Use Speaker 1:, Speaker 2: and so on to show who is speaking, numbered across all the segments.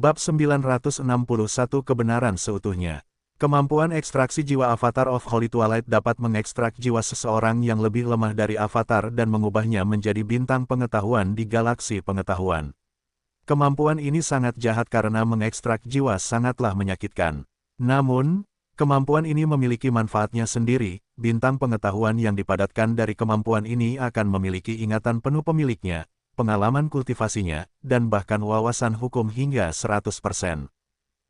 Speaker 1: Bab 961 Kebenaran seutuhnya. Kemampuan ekstraksi jiwa Avatar of Holy Twilight dapat mengekstrak jiwa seseorang yang lebih lemah dari Avatar dan mengubahnya menjadi bintang pengetahuan di galaksi pengetahuan. Kemampuan ini sangat jahat karena mengekstrak jiwa sangatlah menyakitkan. Namun, kemampuan ini memiliki manfaatnya sendiri. Bintang pengetahuan yang dipadatkan dari kemampuan ini akan memiliki ingatan penuh pemiliknya, pengalaman kultivasinya, dan bahkan wawasan hukum hingga 100%.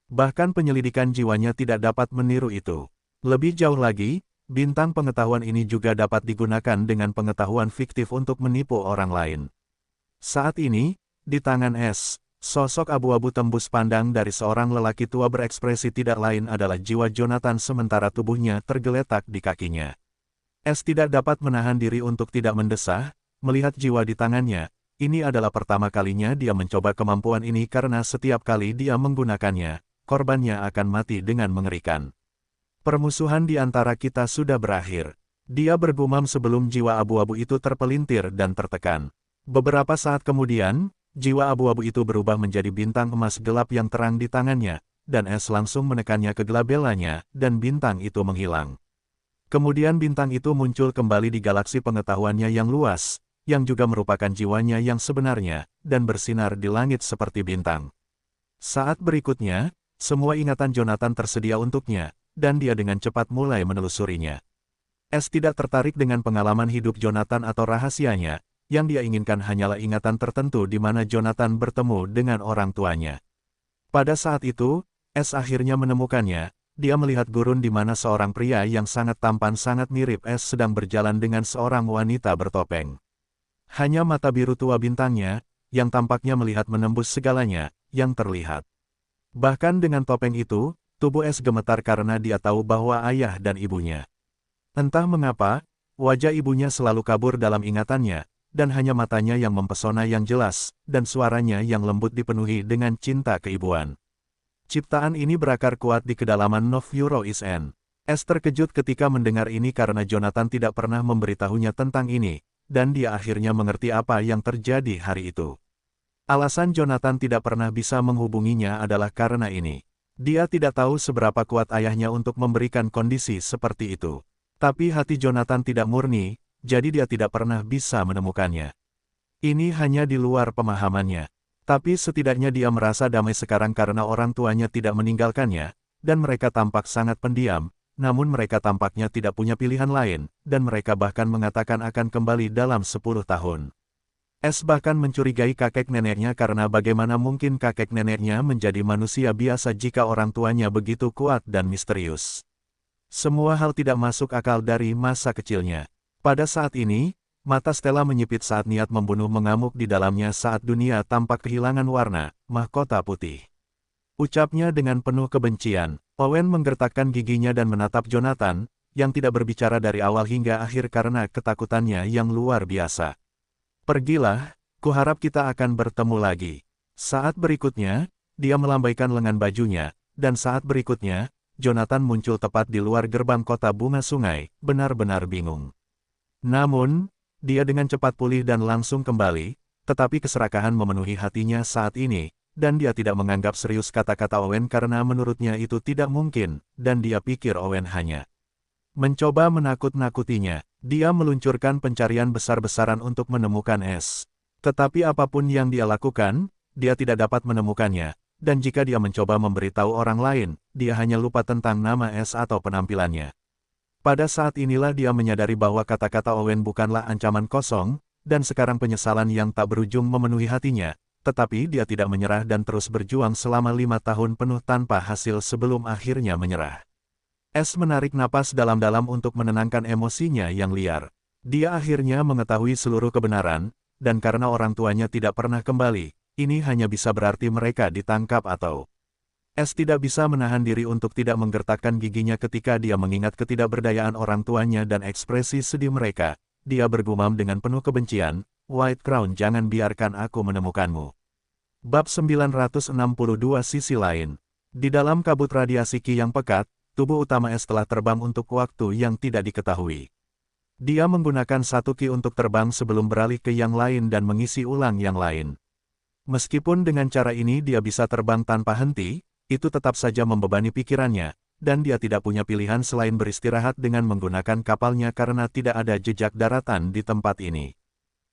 Speaker 1: Bahkan penyelidikan jiwanya tidak dapat meniru itu. Lebih jauh lagi, bintang pengetahuan ini juga dapat digunakan dengan pengetahuan fiktif untuk menipu orang lain. Saat ini, di tangan S, sosok abu-abu tembus pandang dari seorang lelaki tua berekspresi tidak lain adalah jiwa Jonathan sementara tubuhnya tergeletak di kakinya. S tidak dapat menahan diri untuk tidak mendesah, melihat jiwa di tangannya. Ini adalah pertama kalinya dia mencoba kemampuan ini karena setiap kali dia menggunakannya, korbannya akan mati dengan mengerikan. Permusuhan di antara kita sudah berakhir. Dia bergumam sebelum jiwa abu-abu itu terpelintir dan tertekan. Beberapa saat kemudian, jiwa abu-abu itu berubah menjadi bintang emas gelap yang terang di tangannya, dan S langsung menekannya ke gelabelanya, dan bintang itu menghilang. Kemudian bintang itu muncul kembali di galaksi pengetahuannya yang luas, yang juga merupakan jiwanya yang sebenarnya, dan bersinar di langit seperti bintang. Saat berikutnya, semua ingatan Jonathan tersedia untuknya, dan dia dengan cepat mulai menelusurinya. S tidak tertarik dengan pengalaman hidup Jonathan atau rahasianya, yang dia inginkan hanyalah ingatan tertentu di mana Jonathan bertemu dengan orang tuanya. Pada saat itu, S akhirnya menemukannya. Dia melihat gurun di mana seorang pria yang sangat tampan sangat mirip S sedang berjalan dengan seorang wanita bertopeng. Hanya mata biru tua bintangnya, yang tampaknya melihat menembus segalanya, yang terlihat. Bahkan dengan topeng itu, tubuh S gemetar karena dia tahu bahwa ayah dan ibunya. Entah mengapa, wajah ibunya selalu kabur dalam ingatannya, dan hanya matanya yang mempesona yang jelas, dan suaranya yang lembut dipenuhi dengan cinta keibuan. Ciptaan ini berakar kuat di kedalaman North Euro East End. S terkejut ketika mendengar ini karena Jonathan tidak pernah memberitahunya tentang ini, dan dia akhirnya mengerti apa yang terjadi hari itu. Alasan Jonathan tidak pernah bisa menghubunginya adalah karena ini. Dia tidak tahu seberapa kuat ayahnya untuk memberikan kondisi seperti itu. Tapi hati Jonathan tidak murni, jadi dia tidak pernah bisa menemukannya. Ini hanya di luar pemahamannya. Tapi setidaknya dia merasa damai sekarang karena orang tuanya tidak meninggalkannya, dan mereka tampak sangat pendiam. Namun mereka tampaknya tidak punya pilihan lain, dan mereka bahkan mengatakan akan kembali dalam 10 tahun. S bahkan mencurigai kakek neneknya karena bagaimana mungkin kakek neneknya menjadi manusia biasa jika orang tuanya begitu kuat dan misterius. Semua hal tidak masuk akal dari masa kecilnya. Pada saat ini, mata Stella menyipit saat niat membunuh mengamuk di dalamnya saat dunia tampak kehilangan warna, mahkota putih. Ucapnya dengan penuh kebencian. Owen menggertakkan giginya dan menatap Jonathan, yang tidak berbicara dari awal hingga akhir karena ketakutannya yang luar biasa. Pergilah, kuharap kita akan bertemu lagi. Saat berikutnya, dia melambaikan lengan bajunya, dan saat berikutnya, Jonathan muncul tepat di luar gerbang kota bunga sungai, benar-benar bingung. Namun, dia dengan cepat pulih dan langsung kembali, tetapi keserakahan memenuhi hatinya saat ini, dan dia tidak menganggap serius kata-kata Owen karena menurutnya itu tidak mungkin, dan dia pikir Owen hanya mencoba menakut-nakutinya. Dia meluncurkan pencarian besar-besaran untuk menemukan S. Tetapi apapun yang dia lakukan, dia tidak dapat menemukannya, dan jika dia mencoba memberitahu orang lain, dia hanya lupa tentang nama S atau penampilannya. Pada saat inilah dia menyadari bahwa kata-kata Owen bukanlah ancaman kosong, dan sekarang penyesalan yang tak berujung memenuhi hatinya. Tetapi dia tidak menyerah dan terus berjuang selama 5 tahun penuh tanpa hasil sebelum akhirnya menyerah. S menarik napas dalam-dalam untuk menenangkan emosinya yang liar. Dia akhirnya mengetahui seluruh kebenaran, dan karena orang tuanya tidak pernah kembali, ini hanya bisa berarti mereka ditangkap atau... S tidak bisa menahan diri untuk tidak menggertakkan giginya ketika dia mengingat ketidakberdayaan orang tuanya dan ekspresi sedih mereka. Dia bergumam dengan penuh kebencian, White Crown, jangan biarkan aku menemukanmu. Bab 962 Sisi lain. Di dalam kabut radiasi Ki yang pekat, tubuh utama S telah terbang untuk waktu yang tidak diketahui. Dia menggunakan satu Ki untuk terbang sebelum beralih ke yang lain dan mengisi ulang yang lain. Meskipun dengan cara ini dia bisa terbang tanpa henti, itu tetap saja membebani pikirannya, dan dia tidak punya pilihan selain beristirahat dengan menggunakan kapalnya karena tidak ada jejak daratan di tempat ini.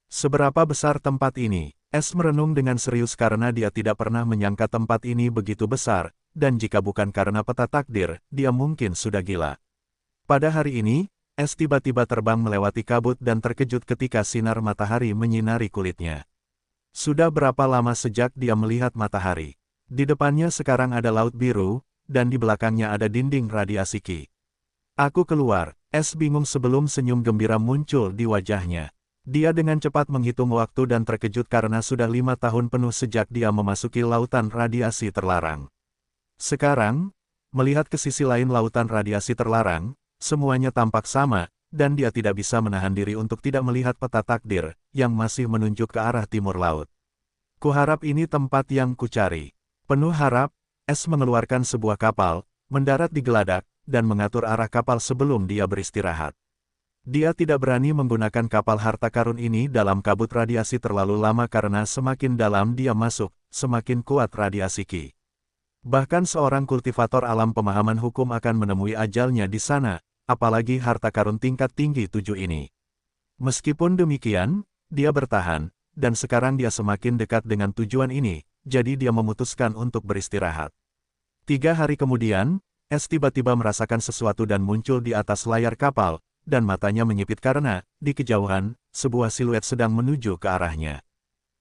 Speaker 1: Seberapa besar tempat ini? Es merenung dengan serius karena dia tidak pernah menyangka tempat ini begitu besar, dan jika bukan karena peta takdir, dia mungkin sudah gila. Pada hari ini, Es tiba-tiba terbang melewati kabut dan terkejut ketika sinar matahari menyinari kulitnya. Sudah berapa lama sejak dia melihat matahari? Di depannya sekarang ada laut biru, dan di belakangnya ada dinding radiasi Ki. Aku keluar, Es bingung sebelum senyum gembira muncul di wajahnya. Dia dengan cepat menghitung waktu dan terkejut karena sudah 5 tahun penuh sejak dia memasuki lautan radiasi terlarang. Sekarang, melihat ke sisi lain lautan radiasi terlarang, semuanya tampak sama, dan dia tidak bisa menahan diri untuk tidak melihat peta takdir, yang masih menunjuk ke arah timur laut. Kuharap ini tempat yang kucari. Penuh harap, Es mengeluarkan sebuah kapal, mendarat di geladak, dan mengatur arah kapal sebelum dia beristirahat. Dia tidak berani menggunakan kapal harta karun ini dalam kabut radiasi terlalu lama karena semakin dalam dia masuk, semakin kuat radiasi Ki. Bahkan seorang kultivator alam pemahaman hukum akan menemui ajalnya di sana, apalagi harta karun tingkat tinggi 7 ini. Meskipun demikian, dia bertahan, dan sekarang dia semakin dekat dengan tujuan ini, jadi dia memutuskan untuk beristirahat. 3 hari kemudian, Es tiba-tiba merasakan sesuatu dan muncul di atas layar kapal, dan matanya menyipit karena, di kejauhan, sebuah siluet sedang menuju ke arahnya.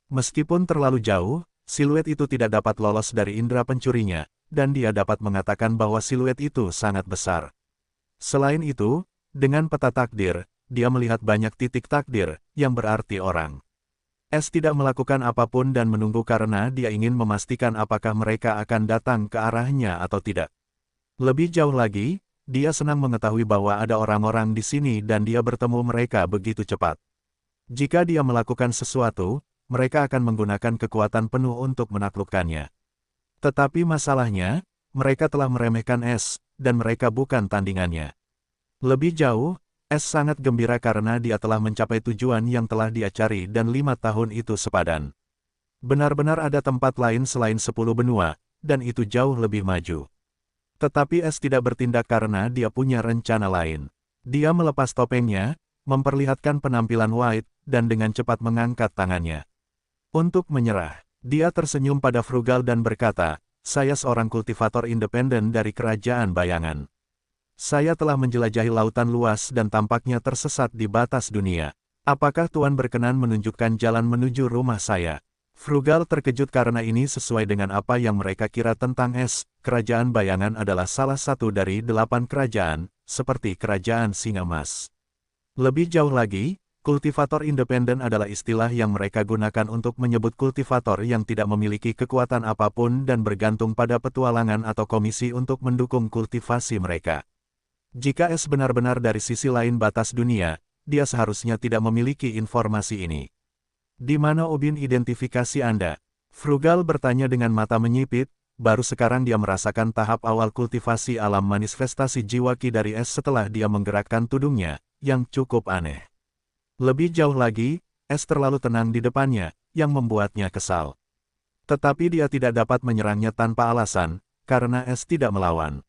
Speaker 1: Meskipun terlalu jauh, siluet itu tidak dapat lolos dari indera pencurinya, dan dia dapat mengatakan bahwa siluet itu sangat besar. Selain itu, dengan peta takdir, dia melihat banyak titik takdir, yang berarti orang. Es tidak melakukan apapun dan menunggu karena dia ingin memastikan apakah mereka akan datang ke arahnya atau tidak. Lebih jauh lagi, dia senang mengetahui bahwa ada orang-orang di sini dan dia bertemu mereka begitu cepat. Jika dia melakukan sesuatu, mereka akan menggunakan kekuatan penuh untuk menaklukkannya. Tetapi masalahnya, mereka telah meremehkan Es, dan mereka bukan tandingannya. Lebih jauh, Es sangat gembira karena dia telah mencapai tujuan yang telah dia cari dan 5 tahun itu sepadan. Benar-benar ada tempat lain selain 10 benua, dan itu jauh lebih maju. Tetapi Es tidak bertindak karena dia punya rencana lain. Dia melepas topengnya, memperlihatkan penampilan White, dan dengan cepat mengangkat tangannya. Untuk menyerah, dia tersenyum pada Frugal dan berkata, "Saya seorang kultivator independen dari kerajaan bayangan. Saya telah menjelajahi lautan luas dan tampaknya tersesat di batas dunia. Apakah Tuan berkenan menunjukkan jalan menuju rumah saya?" Frugal terkejut karena ini sesuai dengan apa yang mereka kira tentang Es. Kerajaan bayangan adalah salah satu dari 8 kerajaan, seperti kerajaan Singa Emas. Lebih jauh lagi, kultivator independen adalah istilah yang mereka gunakan untuk menyebut kultivator yang tidak memiliki kekuatan apapun dan bergantung pada petualangan atau komisi untuk mendukung kultivasi mereka. Jika Es benar-benar dari sisi lain batas dunia, dia seharusnya tidak memiliki informasi ini. "Di mana ubin identifikasi Anda?" Frugal bertanya dengan mata menyipit. Baru sekarang dia merasakan tahap awal kultivasi alam manifestasi jiwa Ki dari Es setelah dia menggerakkan tudungnya, yang cukup aneh. Lebih jauh lagi, Es terlalu tenang di depannya, yang membuatnya kesal. Tetapi dia tidak dapat menyerangnya tanpa alasan, karena Es tidak melawan.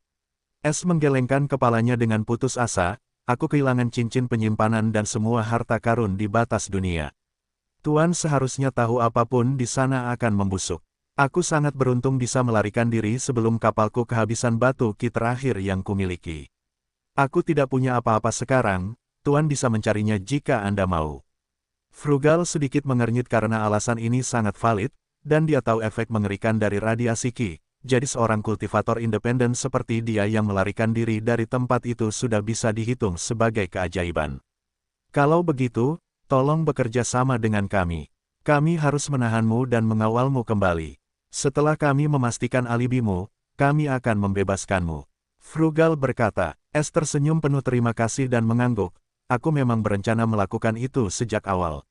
Speaker 1: Es menggelengkan kepalanya dengan putus asa, "Aku kehilangan cincin penyimpanan dan semua harta karun di batas dunia. Tuan seharusnya tahu apapun di sana akan membusuk. Aku sangat beruntung bisa melarikan diri sebelum kapalku kehabisan batu Ki terakhir yang kumiliki. Aku tidak punya apa-apa sekarang, Tuan bisa mencarinya jika Anda mau." Frugal sedikit mengernyit karena alasan ini sangat valid, dan dia tahu efek mengerikan dari radiasi Ki. Jadi seorang kultivator independen seperti dia yang melarikan diri dari tempat itu sudah bisa dihitung sebagai keajaiban. "Kalau begitu, tolong bekerja sama dengan kami. Kami harus menahanmu dan mengawalmu kembali. Setelah kami memastikan alibimu, kami akan membebaskanmu." Frugal berkata. Es tersenyum penuh terima kasih dan mengangguk. "Aku memang berencana melakukan itu sejak awal.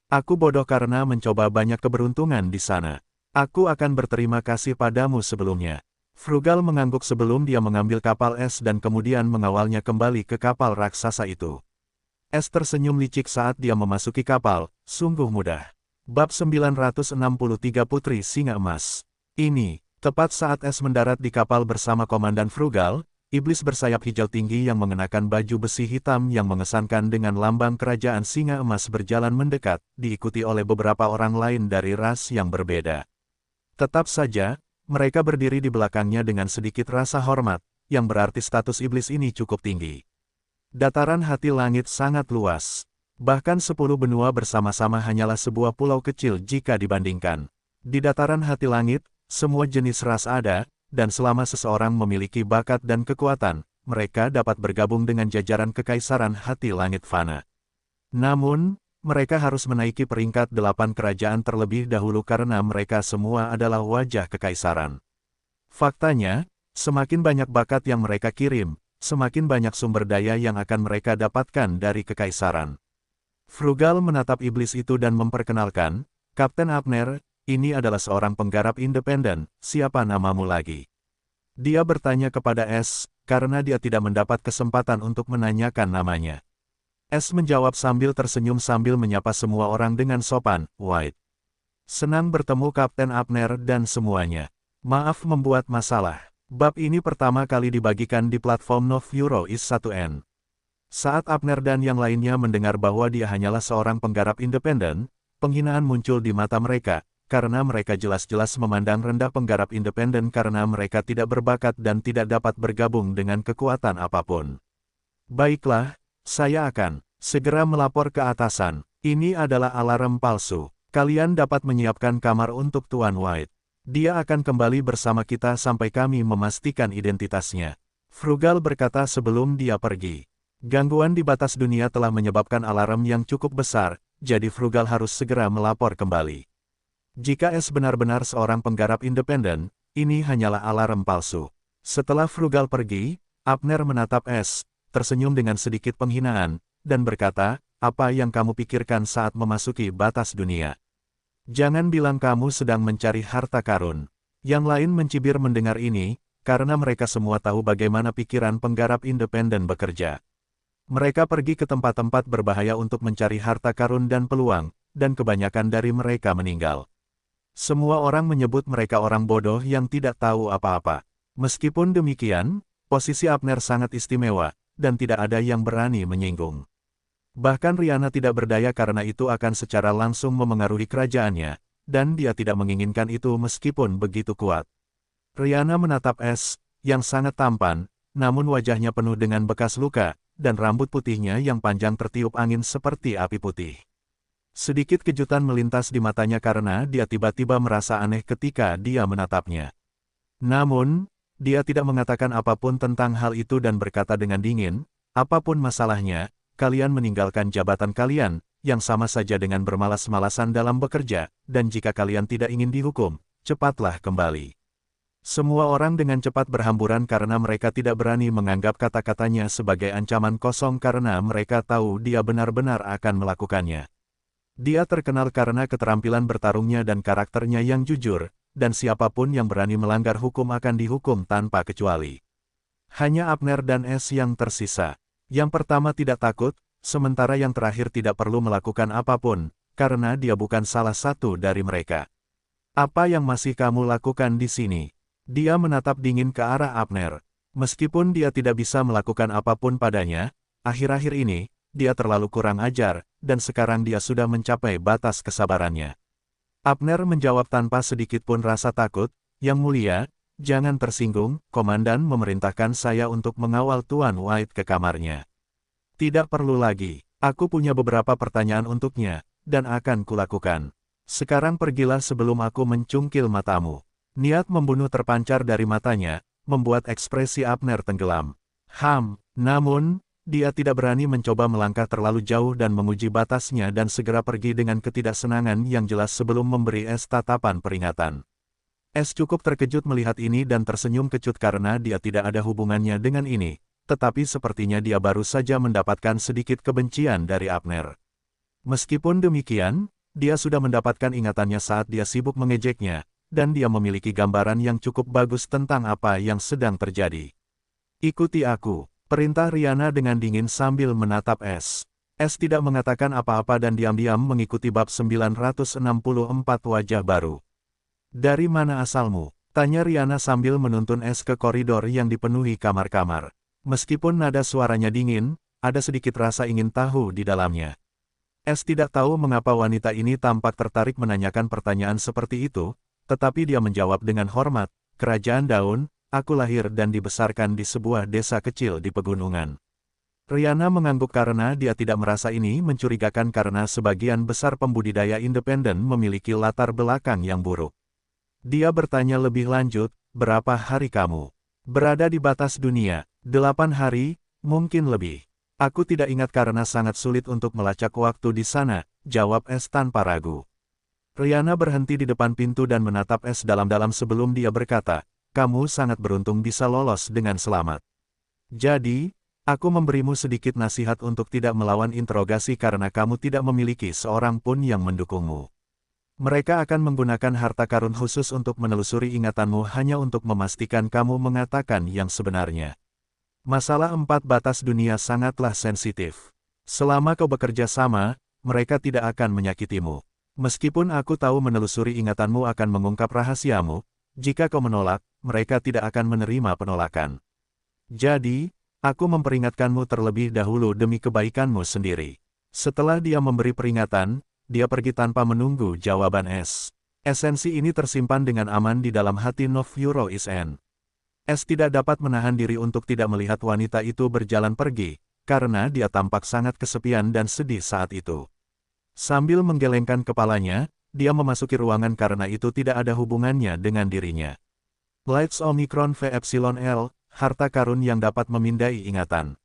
Speaker 1: Aku bodoh karena mencoba banyak keberuntungan di sana. Aku akan berterima kasih padamu sebelumnya." Frugal mengangguk sebelum dia mengambil kapal Es dan kemudian mengawalnya kembali ke kapal raksasa itu. Es tersenyum licik saat dia memasuki kapal, "Sungguh mudah. Bab 963 Putri Singa Emas. Ini, tepat saat Es mendarat di kapal bersama Komandan Frugal, iblis bersayap hijau tinggi yang mengenakan baju besi hitam yang mengesankan dengan lambang kerajaan Singa Emas berjalan mendekat, diikuti oleh beberapa orang lain dari ras yang berbeda. Tetap saja, mereka berdiri di belakangnya dengan sedikit rasa hormat, yang berarti status iblis ini cukup tinggi. Dataran hati langit sangat luas. Bahkan 10 benua bersama-sama hanyalah sebuah pulau kecil jika dibandingkan. Di dataran hati langit, semua jenis ras ada, dan selama seseorang memiliki bakat dan kekuatan, mereka dapat bergabung dengan jajaran kekaisaran hati langit fana. Namun, mereka harus menaiki peringkat 8 kerajaan terlebih dahulu karena mereka semua adalah wajah kekaisaran. Faktanya, semakin banyak bakat yang mereka kirim, semakin banyak sumber daya yang akan mereka dapatkan dari kekaisaran. Frugal menatap iblis itu dan memperkenalkan, Kapten Abner, ini adalah seorang penggarap independen, siapa namamu lagi? Dia bertanya kepada Es, karena dia tidak mendapat kesempatan untuk menanyakan namanya. Es menjawab sambil tersenyum sambil menyapa semua orang dengan sopan, White. Senang bertemu Kapten Abner dan semuanya. Maaf membuat masalah. Bab ini pertama kali dibagikan di platform Novurois 1N. Saat Abner dan yang lainnya mendengar bahwa dia hanyalah seorang penggarap independen, penghinaan muncul di mata mereka, karena mereka jelas-jelas memandang rendah penggarap independen karena mereka tidak berbakat dan tidak dapat bergabung dengan kekuatan apapun. Baiklah, saya akan segera melapor ke atasan. Ini adalah alarm palsu. Kalian dapat menyiapkan kamar untuk Tuan White. Dia akan kembali bersama kita sampai kami memastikan identitasnya. Frugal berkata sebelum dia pergi. Gangguan di batas dunia telah menyebabkan alarm yang cukup besar, jadi Frugal harus segera melapor kembali. Jika Es benar-benar seorang penggarap independen, ini hanyalah alarm palsu. Setelah Frugal pergi, Abner menatap Es, tersenyum dengan sedikit penghinaan, dan berkata, apa yang kamu pikirkan saat memasuki batas dunia? Jangan bilang kamu sedang mencari harta karun. Yang lain mencibir mendengar ini, karena mereka semua tahu bagaimana pikiran penggarap independen bekerja. Mereka pergi ke tempat-tempat berbahaya untuk mencari harta karun dan peluang, dan kebanyakan dari mereka meninggal. Semua orang menyebut mereka orang bodoh yang tidak tahu apa-apa. Meskipun demikian, posisi Abner sangat istimewa, dan tidak ada yang berani menyinggung. Bahkan Rihanna tidak berdaya karena itu akan secara langsung memengaruhi kerajaannya, dan dia tidak menginginkan itu meskipun begitu kuat. Rihanna menatap Es, yang sangat tampan, namun wajahnya penuh dengan bekas luka, dan rambut putihnya yang panjang tertiup angin seperti api putih. Sedikit kejutan melintas di matanya karena dia tiba-tiba merasa aneh ketika dia menatapnya. Namun, dia tidak mengatakan apapun tentang hal itu dan berkata dengan dingin, apapun masalahnya, kalian meninggalkan jabatan kalian, yang sama saja dengan bermalas-malasan dalam bekerja, dan jika kalian tidak ingin dihukum, cepatlah kembali. Semua orang dengan cepat berhamburan karena mereka tidak berani menganggap kata-katanya sebagai ancaman kosong karena mereka tahu dia benar-benar akan melakukannya. Dia terkenal karena keterampilan bertarungnya dan karakternya yang jujur, dan siapapun yang berani melanggar hukum akan dihukum tanpa kecuali. Hanya Abner dan Es yang tersisa. Yang pertama tidak takut, sementara yang terakhir tidak perlu melakukan apapun, karena dia bukan salah satu dari mereka. Apa yang masih kamu lakukan di sini? Dia menatap dingin ke arah Abner. Meskipun dia tidak bisa melakukan apapun padanya, akhir-akhir ini, dia terlalu kurang ajar, dan sekarang dia sudah mencapai batas kesabarannya. Abner menjawab tanpa sedikit pun rasa takut, Yang mulia, jangan tersinggung, Komandan memerintahkan saya untuk mengawal Tuan White ke kamarnya. Tidak perlu lagi, aku punya beberapa pertanyaan untuknya, dan akan kulakukan. Sekarang pergilah sebelum aku mencungkil matamu. Niat membunuh terpancar dari matanya, membuat ekspresi Abner tenggelam. Namun, dia tidak berani mencoba melangkah terlalu jauh dan menguji batasnya dan segera pergi dengan ketidaksenangan yang jelas sebelum memberi Es tatapan peringatan. Es cukup terkejut melihat ini dan tersenyum kecut karena dia tidak ada hubungannya dengan ini, tetapi sepertinya dia baru saja mendapatkan sedikit kebencian dari Abner. Meskipun demikian, dia sudah mendapatkan ingatannya saat dia sibuk mengejeknya, dan dia memiliki gambaran yang cukup bagus tentang apa yang sedang terjadi. Ikuti aku, perintah Rihanna dengan dingin sambil menatap Es. Es tidak mengatakan apa-apa dan diam-diam mengikuti bab 964 wajah baru. Dari mana asalmu? Tanya Rihanna sambil menuntun Es ke koridor yang dipenuhi kamar-kamar. Meskipun nada suaranya dingin, ada sedikit rasa ingin tahu di dalamnya. Es tidak tahu mengapa wanita ini tampak tertarik menanyakan pertanyaan seperti itu, tetapi dia menjawab dengan hormat, "Kerajaan Daun, aku lahir dan dibesarkan di sebuah desa kecil di pegunungan." Rihanna mengangguk karena dia tidak merasa ini mencurigakan karena sebagian besar pembudidaya independen memiliki latar belakang yang buruk. Dia bertanya lebih lanjut, "Berapa hari kamu berada di batas dunia?" 8 hari, mungkin lebih. "Aku tidak ingat karena sangat sulit untuk melacak waktu di sana," jawab Es tanpa ragu. Rihanna berhenti di depan pintu dan menatap Es dalam-dalam sebelum dia berkata, "Kamu sangat beruntung bisa lolos dengan selamat. Jadi, aku memberimu sedikit nasihat untuk tidak melawan interogasi karena kamu tidak memiliki seorang pun yang mendukungmu. Mereka akan menggunakan harta karun khusus untuk menelusuri ingatanmu hanya untuk memastikan kamu mengatakan yang sebenarnya. Masalah 4 batas dunia sangatlah sensitif. Selama kau bekerja sama, mereka tidak akan menyakitimu. Meskipun aku tahu menelusuri ingatanmu akan mengungkap rahasiamu, jika kau menolak, mereka tidak akan menerima penolakan. Jadi, aku memperingatkanmu terlebih dahulu demi kebaikanmu sendiri." Setelah dia memberi peringatan, dia pergi tanpa menunggu jawaban Es. Esensi ini tersimpan dengan aman di dalam hati Novuro Isen. Es tidak dapat menahan diri untuk tidak melihat wanita itu berjalan pergi, karena dia tampak sangat kesepian dan sedih saat itu. Sambil menggelengkan kepalanya, dia memasuki ruangan karena itu tidak ada hubungannya dengan dirinya. Lights Omicron V Epsilon L, harta karun yang dapat memindai ingatan.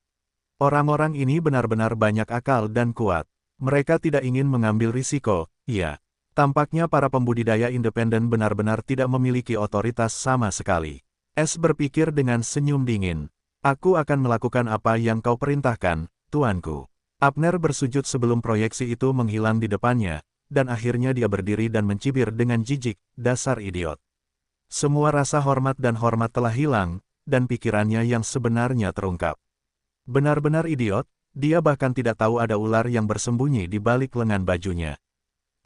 Speaker 1: Orang-orang ini benar-benar banyak akal dan kuat. Mereka tidak ingin mengambil risiko, iya. Tampaknya para pembudidaya independen benar-benar tidak memiliki otoritas sama sekali. Es berpikir dengan senyum dingin. "Aku akan melakukan apa yang kau perintahkan, tuanku." Abner bersujud sebelum proyeksi itu menghilang di depannya, dan akhirnya dia berdiri dan mencibir dengan jijik, "Dasar idiot." Semua rasa hormat dan hormat telah hilang, dan pikirannya yang sebenarnya terungkap. Benar-benar idiot, dia bahkan tidak tahu ada ular yang bersembunyi di balik lengan bajunya.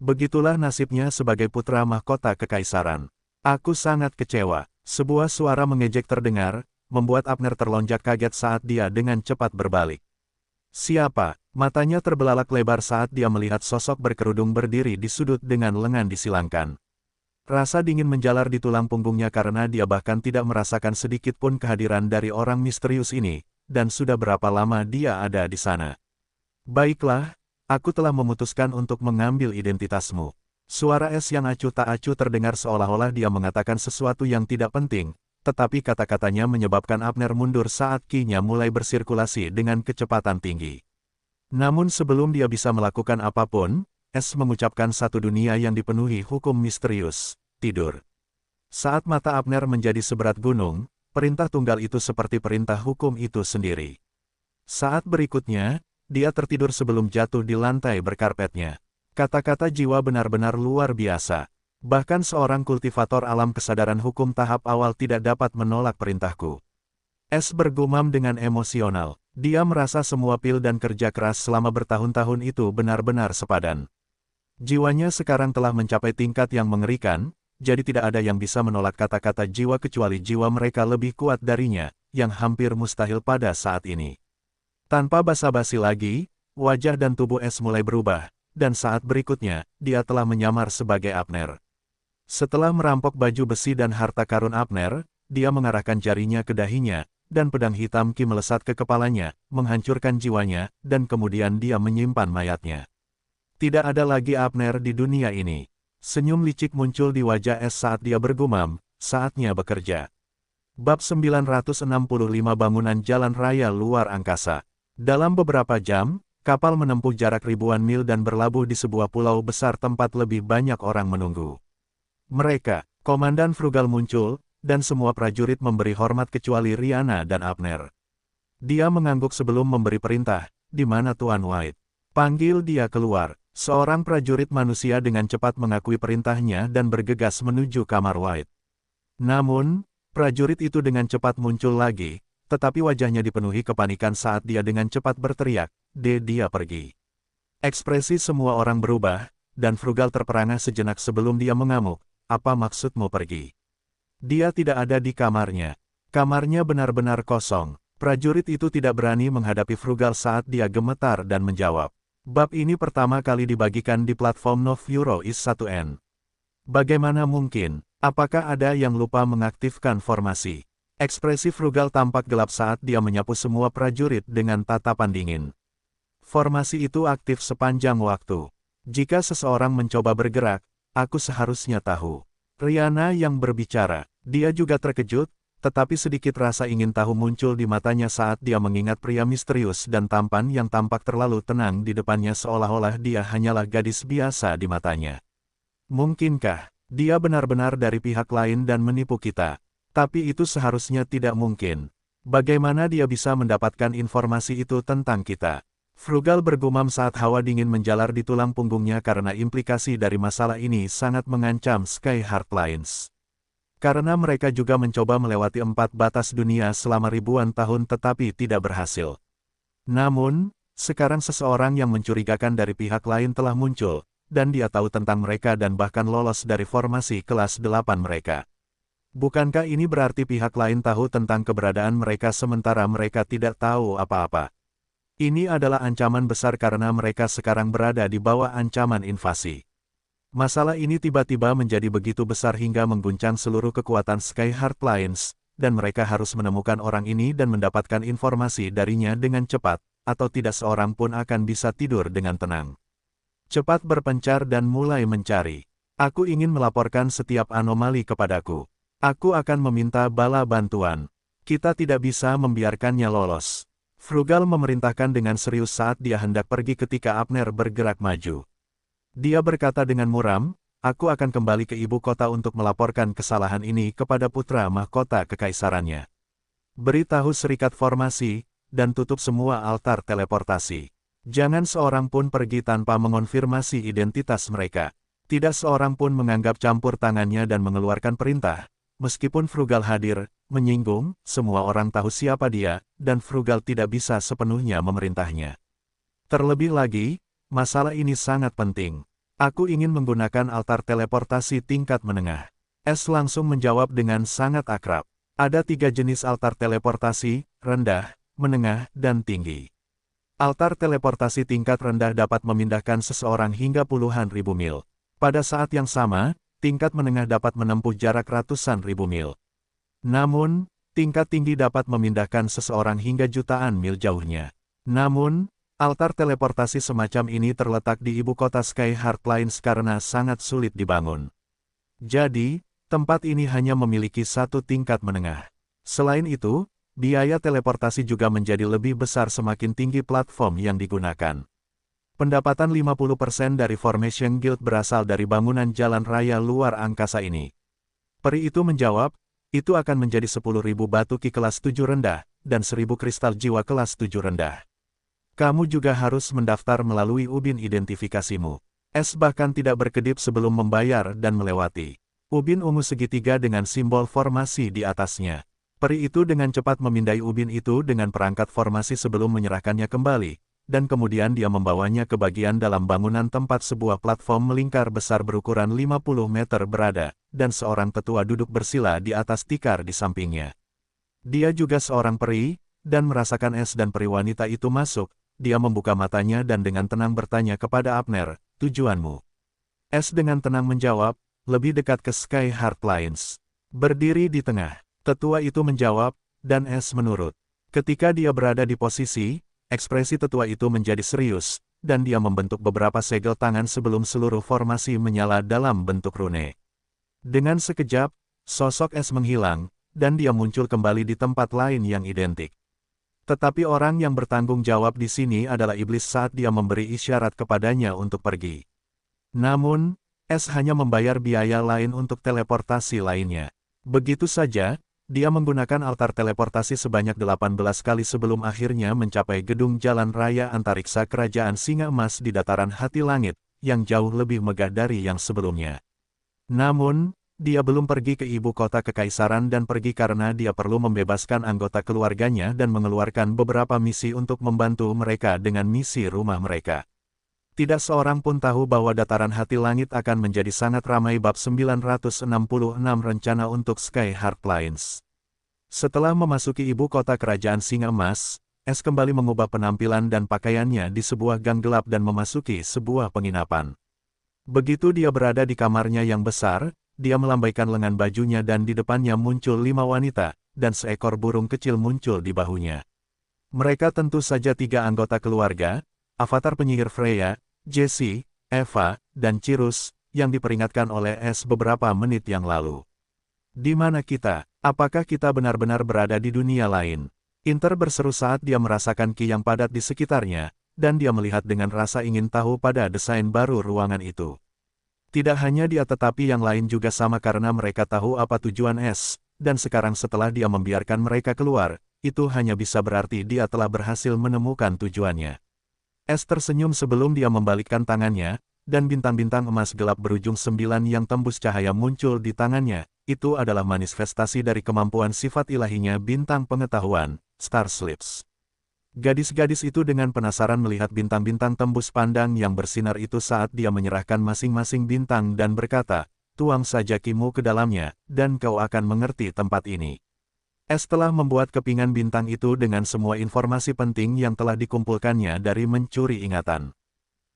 Speaker 1: Begitulah nasibnya sebagai putra mahkota kekaisaran. "Aku sangat kecewa." Sebuah suara mengejek terdengar, membuat Abner terlonjak kaget saat dia dengan cepat berbalik. "Siapa?" Matanya terbelalak lebar saat dia melihat sosok berkerudung berdiri di sudut dengan lengan disilangkan. Rasa dingin menjalar di tulang punggungnya karena dia bahkan tidak merasakan sedikit pun kehadiran dari orang misterius ini, dan sudah berapa lama dia ada di sana. "Baiklah, aku telah memutuskan untuk mengambil identitasmu." Suara Es yang acuh tak acuh terdengar seolah-olah dia mengatakan sesuatu yang tidak penting, tetapi kata-katanya menyebabkan Abner mundur saat ki-nya mulai bersirkulasi dengan kecepatan tinggi. Namun sebelum dia bisa melakukan apapun, Es mengucapkan satu dunia yang dipenuhi hukum misterius, tidur. Saat mata Abner menjadi seberat gunung, perintah tunggal itu seperti perintah hukum itu sendiri. Saat berikutnya, dia tertidur sebelum jatuh di lantai berkarpetnya. Kata-kata jiwa benar-benar luar biasa. Bahkan seorang kultivator alam kesadaran hukum tahap awal tidak dapat menolak perintahku. Es bergumam dengan emosional. Dia merasa semua pil dan kerja keras selama bertahun-tahun itu benar-benar sepadan. Jiwanya sekarang telah mencapai tingkat yang mengerikan, jadi tidak ada yang bisa menolak kata-kata jiwa kecuali jiwa mereka lebih kuat darinya, yang hampir mustahil pada saat ini. Tanpa basa-basi lagi, wajah dan tubuh Es mulai berubah, dan saat berikutnya, dia telah menyamar sebagai Abner. Setelah merampok baju besi dan harta karun Abner, dia mengarahkan jarinya ke dahinya, dan pedang hitam ki melesat ke kepalanya, menghancurkan jiwanya, dan kemudian dia menyimpan mayatnya. Tidak ada lagi Abner di dunia ini. Senyum licik muncul di wajah Es saat dia bergumam, "Saatnya bekerja." Bab 965 Bangunan Jalan Raya Luar Angkasa. Dalam beberapa jam, kapal menempuh jarak ribuan mil dan berlabuh di sebuah pulau besar tempat lebih banyak orang menunggu. Mereka, Komandan Frugal muncul, dan semua prajurit memberi hormat kecuali Rihanna dan Abner. Dia mengangguk sebelum memberi perintah, "Di mana Tuan White?" Panggil dia keluar. Seorang prajurit manusia dengan cepat mengakui perintahnya dan bergegas menuju kamar White. Namun, prajurit itu dengan cepat muncul lagi, tetapi wajahnya dipenuhi kepanikan saat dia dengan cepat berteriak, Dia pergi." Ekspresi semua orang berubah, dan Frugal terperangah sejenak sebelum dia mengamuk. Apa maksudmu pergi? Dia tidak ada di kamarnya. Kamarnya benar-benar kosong. Prajurit itu tidak berani menghadapi Frugal saat dia gemetar dan menjawab. Bab ini pertama kali dibagikan di platform Nov Euro is 1N. Bagaimana mungkin? Apakah ada yang lupa mengaktifkan formasi? Ekspresi Frugal tampak gelap saat dia menyapu semua prajurit dengan tatapan dingin. Formasi itu aktif sepanjang waktu. Jika seseorang mencoba bergerak, aku seharusnya tahu. Rihanna yang berbicara. Dia juga terkejut, tetapi sedikit rasa ingin tahu muncul di matanya saat dia mengingat pria misterius dan tampan yang tampak terlalu tenang di depannya seolah-olah dia hanyalah gadis biasa di matanya. Mungkinkah dia benar-benar dari pihak lain dan menipu kita? Tapi itu seharusnya tidak mungkin. Bagaimana dia bisa mendapatkan informasi itu tentang kita? Frugal bergumam saat hawa dingin menjalar di tulang punggungnya karena implikasi dari masalah ini sangat mengancam Sky Heart Lines. Karena mereka juga mencoba melewati 4 batas dunia selama ribuan tahun tetapi tidak berhasil. Namun, sekarang seseorang yang mencurigakan dari pihak lain telah muncul, dan dia tahu tentang mereka dan bahkan lolos dari formasi kelas 8 mereka. Bukankah ini berarti pihak lain tahu tentang keberadaan mereka sementara mereka tidak tahu apa-apa? Ini adalah ancaman besar karena mereka sekarang berada di bawah ancaman invasi. Masalah ini tiba-tiba menjadi begitu besar hingga mengguncang seluruh kekuatan Sky Heart Lines, dan mereka harus menemukan orang ini dan mendapatkan informasi darinya dengan cepat, atau tidak seorang pun akan bisa tidur dengan tenang. Cepat berpencar dan mulai mencari. Aku ingin melaporkan setiap anomali kepadaku. Aku akan meminta bala bantuan. Kita tidak bisa membiarkannya lolos. Frugal memerintahkan dengan serius saat dia hendak pergi ketika Abner bergerak maju. Dia berkata dengan muram, aku akan kembali ke ibu kota untuk melaporkan kesalahan ini kepada putra mahkota kekaisarannya. Beritahu serikat formasi, dan tutup semua altar teleportasi. Jangan seorang pun pergi tanpa mengonfirmasi identitas mereka. Tidak seorang pun menganggap campur tangannya dan mengeluarkan perintah. Meskipun Frugal hadir, menyinggung, semua orang tahu siapa dia, dan Frugal tidak bisa sepenuhnya memerintahnya. Terlebih lagi, masalah ini sangat penting. Aku ingin menggunakan altar teleportasi tingkat menengah. S langsung menjawab dengan sangat akrab. Ada 3 jenis altar teleportasi, rendah, menengah, dan tinggi. Altar teleportasi tingkat rendah dapat memindahkan seseorang hingga puluhan ribu mil. Pada saat yang sama, tingkat menengah dapat menempuh jarak ratusan ribu mil. Namun, tingkat tinggi dapat memindahkan seseorang hingga jutaan mil jauhnya. Namun, altar teleportasi semacam ini terletak di ibu kota Sky Heart Lines karena sangat sulit dibangun. Jadi, tempat ini hanya memiliki 1 tingkat menengah. Selain itu, biaya teleportasi juga menjadi lebih besar semakin tinggi platform yang digunakan. Pendapatan 50% dari Formation Guild berasal dari bangunan jalan raya luar angkasa ini. Peri itu menjawab, itu akan menjadi 10.000 batu ki kelas 7 rendah, dan 1.000 kristal jiwa kelas 7 rendah. Kamu juga harus mendaftar melalui ubin identifikasimu. S bahkan tidak berkedip sebelum membayar dan melewati ubin ungu segitiga dengan simbol formasi di atasnya. Peri itu dengan cepat memindai ubin itu dengan perangkat formasi sebelum menyerahkannya kembali, dan kemudian dia membawanya ke bagian dalam bangunan tempat sebuah platform melingkar besar berukuran 50 meter berada, dan seorang tetua duduk bersila di atas tikar di sampingnya. Dia juga seorang peri, dan merasakan S dan peri wanita itu masuk, dia membuka matanya dan dengan tenang bertanya kepada Abner, tujuanmu? S dengan tenang menjawab, lebih dekat ke Sky Heart Lines. Berdiri di tengah, tetua itu menjawab, dan S menurut. Ketika dia berada di posisi, ekspresi tetua itu menjadi serius, dan dia membentuk beberapa segel tangan sebelum seluruh formasi menyala dalam bentuk rune. Dengan sekejap, sosok S menghilang, dan dia muncul kembali di tempat lain yang identik. Tetapi orang yang bertanggung jawab di sini adalah iblis saat dia memberi isyarat kepadanya untuk pergi. Namun, S hanya membayar biaya lain untuk teleportasi lainnya. Begitu saja, dia menggunakan altar teleportasi sebanyak 18 kali sebelum akhirnya mencapai gedung jalan raya antariksa kerajaan Singa Emas di dataran hati langit, yang jauh lebih megah dari yang sebelumnya. Namun, dia belum pergi ke ibu kota kekaisaran dan pergi karena dia perlu membebaskan anggota keluarganya dan mengeluarkan beberapa misi untuk membantu mereka dengan misi rumah mereka. Tidak seorang pun tahu bahwa dataran hati langit akan menjadi sangat ramai. Bab 966 Rencana untuk Sky Heart Lines. Setelah memasuki ibu kota kerajaan Singa Emas, Es kembali mengubah penampilan dan pakaiannya di sebuah gang gelap dan memasuki sebuah penginapan. Begitu dia berada di kamarnya yang besar, dia melambaikan lengan bajunya dan di depannya muncul 5 wanita, dan seekor burung kecil muncul di bahunya. Mereka tentu saja 3 anggota keluarga, avatar penyihir Freya, Jessie, Eva, dan Cirrus, yang diperingatkan oleh Es beberapa menit yang lalu. Di mana kita? Apakah kita benar-benar berada di dunia lain? Inter berseru saat dia merasakan ki yang padat di sekitarnya, dan dia melihat dengan rasa ingin tahu pada desain baru ruangan itu. Tidak hanya dia tetapi yang lain juga sama karena mereka tahu apa tujuan Es, dan sekarang setelah dia membiarkan mereka keluar, itu hanya bisa berarti dia telah berhasil menemukan tujuannya. Es tersenyum sebelum dia membalikkan tangannya, dan bintang-bintang emas gelap berujung 9 yang tembus cahaya muncul di tangannya. Itu adalah manifestasi dari kemampuan sifat ilahinya bintang pengetahuan, Star Slips. Gadis-gadis itu dengan penasaran melihat bintang-bintang tembus pandang yang bersinar itu saat dia menyerahkan masing-masing bintang dan berkata, "Tuang saja kimu ke dalamnya, dan kau akan mengerti tempat ini." Es telah membuat kepingan bintang itu dengan semua informasi penting yang telah dikumpulkannya dari mencuri ingatan.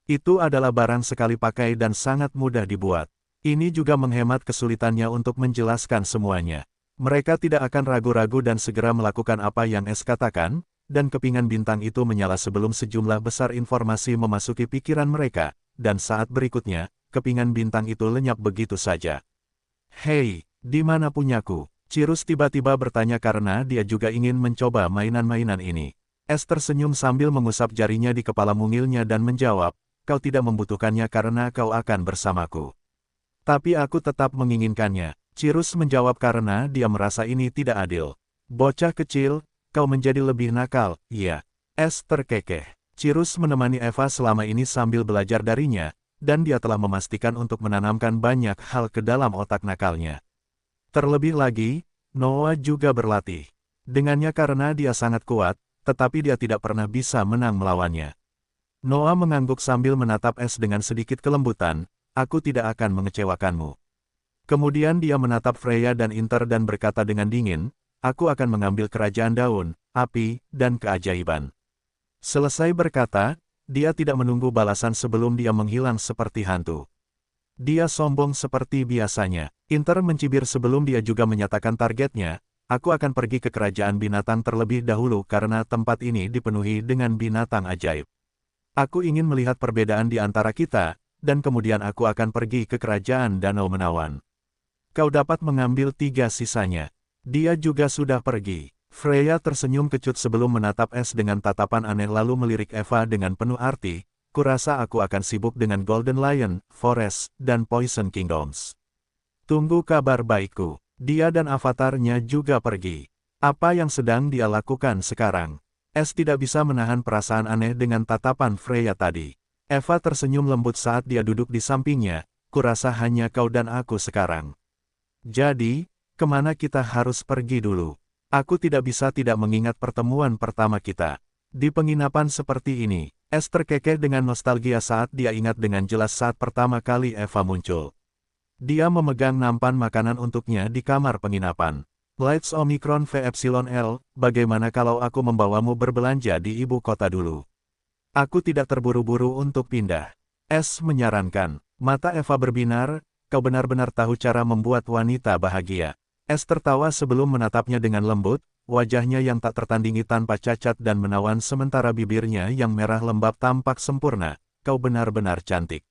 Speaker 1: Itu adalah barang sekali pakai dan sangat mudah dibuat. Ini juga menghemat kesulitannya untuk menjelaskan semuanya. Mereka tidak akan ragu-ragu dan segera melakukan apa yang Es katakan, dan kepingan bintang itu menyala sebelum sejumlah besar informasi memasuki pikiran mereka, dan saat berikutnya, kepingan bintang itu lenyap begitu saja. "Hei, di mana punyaku?" Cirrus tiba-tiba bertanya karena dia juga ingin mencoba mainan-mainan ini. Es tersenyum sambil mengusap jarinya di kepala mungilnya dan menjawab, "Kau tidak membutuhkannya karena kau akan bersamaku." "Tapi aku tetap menginginkannya," Cirrus menjawab karena dia merasa ini tidak adil. "Bocah kecil, kau menjadi lebih nakal." "Iya." Es terkekeh. Cirrus menemani Eva selama ini sambil belajar darinya, dan dia telah memastikan untuk menanamkan banyak hal ke dalam otak nakalnya. Terlebih lagi, Noah juga berlatih dengannya karena dia sangat kuat, tetapi dia tidak pernah bisa menang melawannya. Noah mengangguk sambil menatap Es dengan sedikit kelembutan, "Aku tidak akan mengecewakanmu." Kemudian dia menatap Freya dan Inter dan berkata dengan dingin, "Aku akan mengambil kerajaan daun, api, dan keajaiban." Selesai berkata, dia tidak menunggu balasan sebelum dia menghilang seperti hantu. Dia sombong seperti biasanya. Inter mencibir sebelum dia juga menyatakan targetnya, "Aku akan pergi ke kerajaan binatang terlebih dahulu karena tempat ini dipenuhi dengan binatang ajaib. Aku ingin melihat perbedaan di antara kita, dan kemudian aku akan pergi ke kerajaan Danau Menawan. Kau dapat mengambil 3 sisanya." Dia juga sudah pergi. Freya tersenyum kecut sebelum menatap Es dengan tatapan aneh lalu melirik Eva dengan penuh arti, "Kurasa aku akan sibuk dengan Golden Lion, Forest, dan Poison Kingdoms. Tunggu kabar baikku." Dia dan avatarnya juga pergi. Apa yang sedang dia lakukan sekarang? Es tidak bisa menahan perasaan aneh dengan tatapan Freya tadi. Eva tersenyum lembut saat dia duduk di sampingnya, "Kurasa hanya kau dan aku sekarang. Jadi, kemana kita harus pergi dulu? Aku tidak bisa tidak mengingat pertemuan pertama kita. Di penginapan seperti ini." Es terkekeh dengan nostalgia saat dia ingat dengan jelas saat pertama kali Eva muncul. Dia memegang nampan makanan untuknya di kamar penginapan. "Lights Omicron VEpsilon L, bagaimana kalau aku membawamu berbelanja di ibu kota dulu? Aku tidak terburu-buru untuk pindah." Es menyarankan. Mata Eva berbinar, "Kau benar-benar tahu cara membuat wanita bahagia." Es tertawa sebelum menatapnya dengan lembut, wajahnya yang tak tertandingi tanpa cacat dan menawan sementara bibirnya yang merah lembab tampak sempurna. "Kau benar-benar cantik."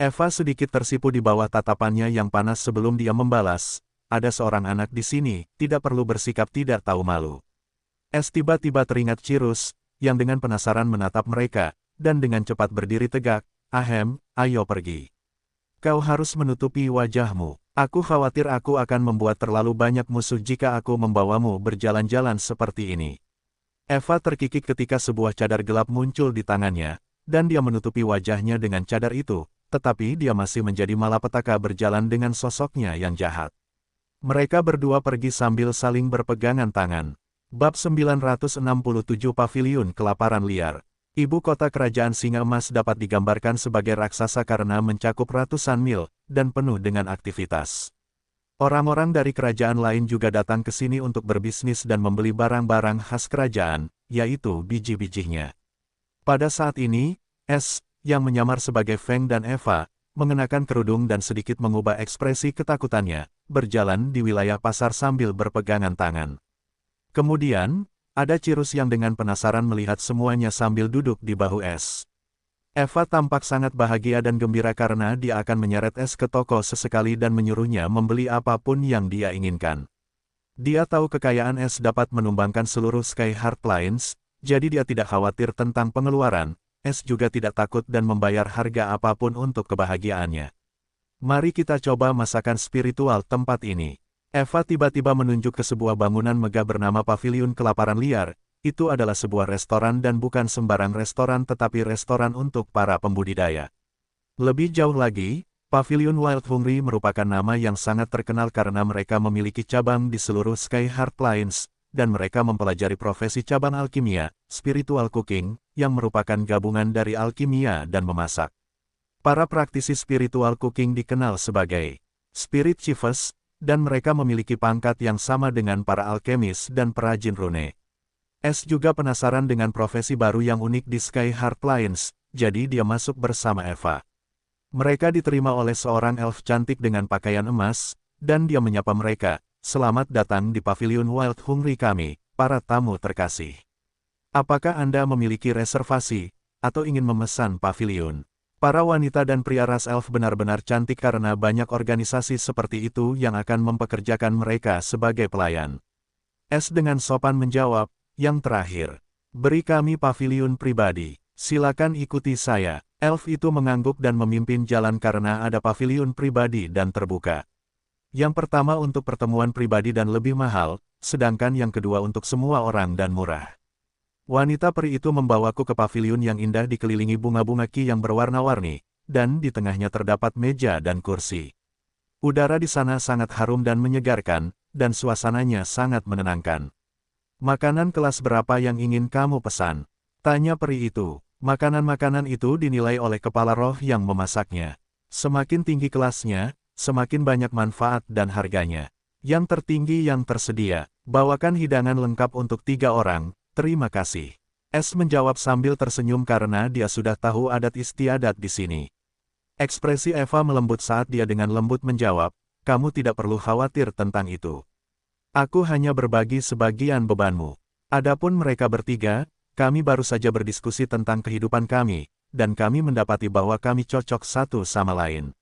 Speaker 1: Eva sedikit tersipu di bawah tatapannya yang panas sebelum dia membalas, "Ada seorang anak di sini, tidak perlu bersikap tidak tahu malu." Es tiba-tiba teringat Cirrus, yang dengan penasaran menatap mereka, dan dengan cepat berdiri tegak, "Ahem, ayo pergi. Kau harus menutupi wajahmu. Aku khawatir aku akan membuat terlalu banyak musuh jika aku membawamu berjalan-jalan seperti ini." Eva terkikik ketika sebuah cadar gelap muncul di tangannya, dan dia menutupi wajahnya dengan cadar itu, tetapi dia masih menjadi malapetaka berjalan dengan sosoknya yang jahat. Mereka berdua pergi sambil saling berpegangan tangan. Bab 967 Paviliun Kelaparan Liar. Ibu kota kerajaan Singa Emas dapat digambarkan sebagai raksasa karena mencakup ratusan mil, dan penuh dengan aktivitas. Orang-orang dari kerajaan lain juga datang ke sini untuk berbisnis dan membeli barang-barang khas kerajaan, yaitu biji-bijinya. Pada saat ini, S, yang menyamar sebagai Feng dan Eva, mengenakan kerudung dan sedikit mengubah ekspresi ketakutannya, berjalan di wilayah pasar sambil berpegangan tangan. Kemudian, ada Cirus yang dengan penasaran melihat semuanya sambil duduk di bahu S. Eva tampak sangat bahagia dan gembira karena dia akan menyeret S ke toko sesekali dan menyuruhnya membeli apapun yang dia inginkan. Dia tahu kekayaan S dapat menumbangkan seluruh Sky Heart Lines, jadi dia tidak khawatir tentang pengeluaran. S juga tidak takut dan membayar harga apapun untuk kebahagiaannya. Mari kita coba masakan spiritual tempat ini. Eva tiba-tiba menunjuk ke sebuah bangunan megah bernama Paviliun Kelaparan Liar. Itu adalah sebuah restoran dan bukan sembarang restoran tetapi restoran untuk para pembudidaya. Lebih jauh lagi, Paviliun Wild Hungry merupakan nama yang sangat terkenal karena mereka memiliki cabang di seluruh Sky Heart Lines, dan mereka mempelajari profesi cabang alkimia, spiritual cooking, yang merupakan gabungan dari alkimia dan memasak. Para praktisi spiritual cooking dikenal sebagai Spirit Chiefs, dan mereka memiliki pangkat yang sama dengan para alkemis dan perajin rune. S juga penasaran dengan profesi baru yang unik di Sky Heart Lines, jadi dia masuk bersama Eva. Mereka diterima oleh seorang elf cantik dengan pakaian emas, dan dia menyapa mereka, "Selamat datang di Paviliun Wild Hungry kami, para tamu terkasih. Apakah Anda memiliki reservasi, atau ingin memesan paviliun?" Para wanita dan pria ras elf benar-benar cantik karena banyak organisasi seperti itu yang akan mempekerjakan mereka sebagai pelayan. S dengan sopan menjawab, "Yang terakhir, beri kami paviliun pribadi. Silakan ikuti saya." Elf itu mengangguk dan memimpin jalan karena ada paviliun pribadi dan terbuka. Yang pertama untuk pertemuan pribadi dan lebih mahal, sedangkan yang kedua untuk semua orang dan murah. Wanita peri itu membawaku ke paviliun yang indah dikelilingi bunga-bunga ki yang berwarna-warni, dan di tengahnya terdapat meja dan kursi. Udara di sana sangat harum dan menyegarkan, dan suasananya sangat menenangkan. "Makanan kelas berapa yang ingin kamu pesan?" tanya peri itu. Makanan-makanan itu dinilai oleh kepala roh yang memasaknya. Semakin tinggi kelasnya, semakin banyak manfaat dan harganya. Yang tertinggi yang tersedia, bawakan hidangan lengkap untuk 3 orang. "Terima kasih." S menjawab sambil tersenyum karena dia sudah tahu adat istiadat di sini. Ekspresi Eva melembut saat dia dengan lembut menjawab, "Kamu tidak perlu khawatir tentang itu. Aku hanya berbagi sebagian bebanmu. Adapun mereka bertiga, kami baru saja berdiskusi tentang kehidupan kami, dan kami mendapati bahwa kami cocok satu sama lain."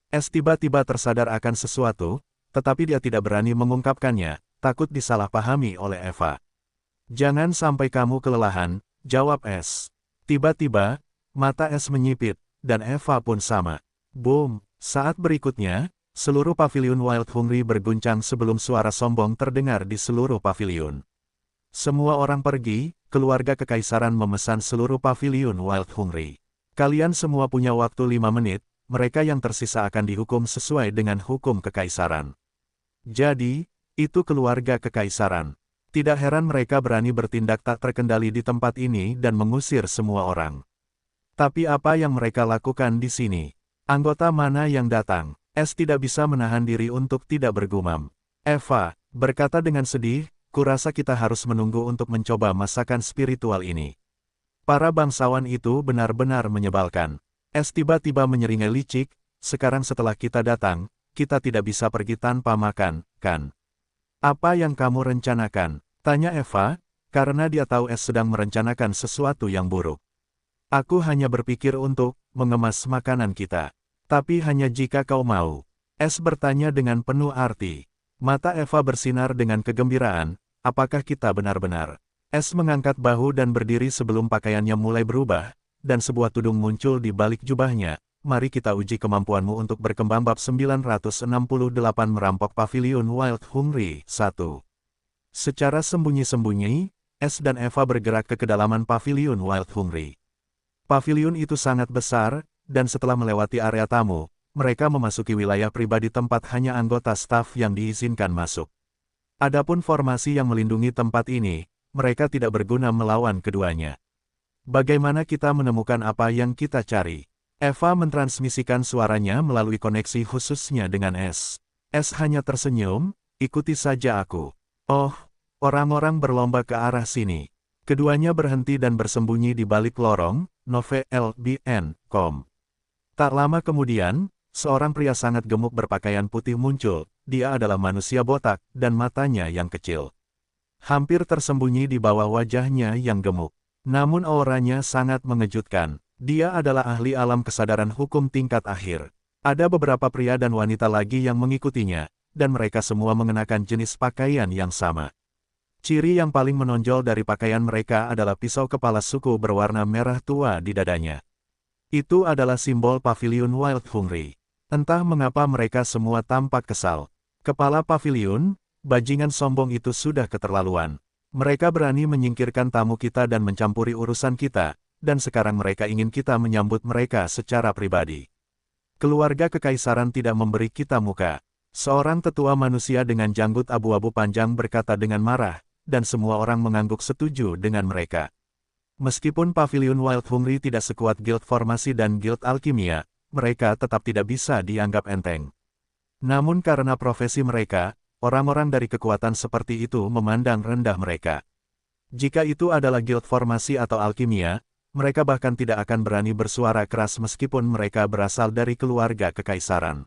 Speaker 1: S tiba-tiba tersadar akan sesuatu, tetapi dia tidak berani mengungkapkannya, takut disalahpahami oleh Eva. "Jangan sampai kamu kelelahan," jawab S. Tiba-tiba, mata S menyipit, dan Eva pun sama. Boom! Saat berikutnya, seluruh paviliun Wild Hungry berguncang sebelum suara sombong terdengar di seluruh paviliun. "Semua orang pergi, keluarga kekaisaran memesan seluruh paviliun Wild Hungry. Kalian semua punya waktu 5 menit, mereka yang tersisa akan dihukum sesuai dengan hukum kekaisaran." Jadi, itu keluarga kekaisaran. Tidak heran mereka berani bertindak tak terkendali di tempat ini dan mengusir semua orang. Tapi apa yang mereka lakukan di sini? Anggota mana yang datang? S tidak bisa menahan diri untuk tidak bergumam. Eva berkata dengan sedih, "Kurasa kita harus menunggu untuk mencoba masakan spiritual ini. Para bangsawan itu benar-benar menyebalkan." S tiba-tiba menyeringai licik, "Sekarang setelah kita datang, kita tidak bisa pergi tanpa makan, kan? Apa yang kamu rencanakan?" tanya Eva, karena dia tahu S sedang merencanakan sesuatu yang buruk. "Aku hanya berpikir untuk mengemas makanan kita. Tapi hanya jika kau mau." S bertanya dengan penuh arti. Mata Eva bersinar dengan kegembiraan, "Apakah kita benar-benar?" S mengangkat bahu dan berdiri sebelum pakaiannya mulai berubah, dan sebuah tudung muncul di balik jubahnya. "Mari kita uji kemampuanmu untuk berkembang." Bab 968 Merampok Paviliun Wild Hungry 1. Secara sembunyi-sembunyi, S dan Eva bergerak ke kedalaman Paviliun Wild Hungry. Paviliun itu sangat besar, dan setelah melewati area tamu, mereka memasuki wilayah pribadi tempat hanya anggota staf yang diizinkan masuk. Adapun formasi yang melindungi tempat ini, mereka tidak berguna melawan keduanya. Bagaimana kita menemukan apa yang kita cari? Eva mentransmisikan suaranya melalui koneksi khususnya dengan S. S hanya tersenyum, ikuti saja aku. Oh, orang-orang berlomba ke arah sini. Keduanya berhenti dan bersembunyi di balik lorong, novelbn.com. Tak lama kemudian, seorang pria sangat gemuk berpakaian putih muncul. Dia adalah manusia botak, dan matanya yang kecil hampir tersembunyi di bawah wajahnya yang gemuk. Namun auranya sangat mengejutkan. Dia adalah ahli alam kesadaran hukum tingkat akhir. Ada beberapa pria dan wanita lagi yang mengikutinya, dan mereka semua mengenakan jenis pakaian yang sama. Ciri yang paling menonjol dari pakaian mereka adalah pisau kepala suku berwarna merah tua di dadanya. Itu adalah simbol pavilion Wild Hungry. Entah mengapa mereka semua tampak kesal. Kepala pavilion, bajingan sombong itu sudah keterlaluan. Mereka berani menyingkirkan tamu kita dan mencampuri urusan kita, dan sekarang mereka ingin kita menyambut mereka secara pribadi. Keluarga kekaisaran tidak memberi kita muka. Seorang tetua manusia dengan janggut abu-abu panjang berkata dengan marah, dan semua orang mengangguk setuju dengan mereka. Meskipun pavilion Wild Hungry tidak sekuat Guild Formasi dan Guild Alkimia, mereka tetap tidak bisa dianggap enteng. Namun karena profesi mereka, orang-orang dari kekuatan seperti itu memandang rendah mereka. Jika itu adalah Guild Formasi atau Alkimia, mereka bahkan tidak akan berani bersuara keras meskipun mereka berasal dari keluarga kekaisaran.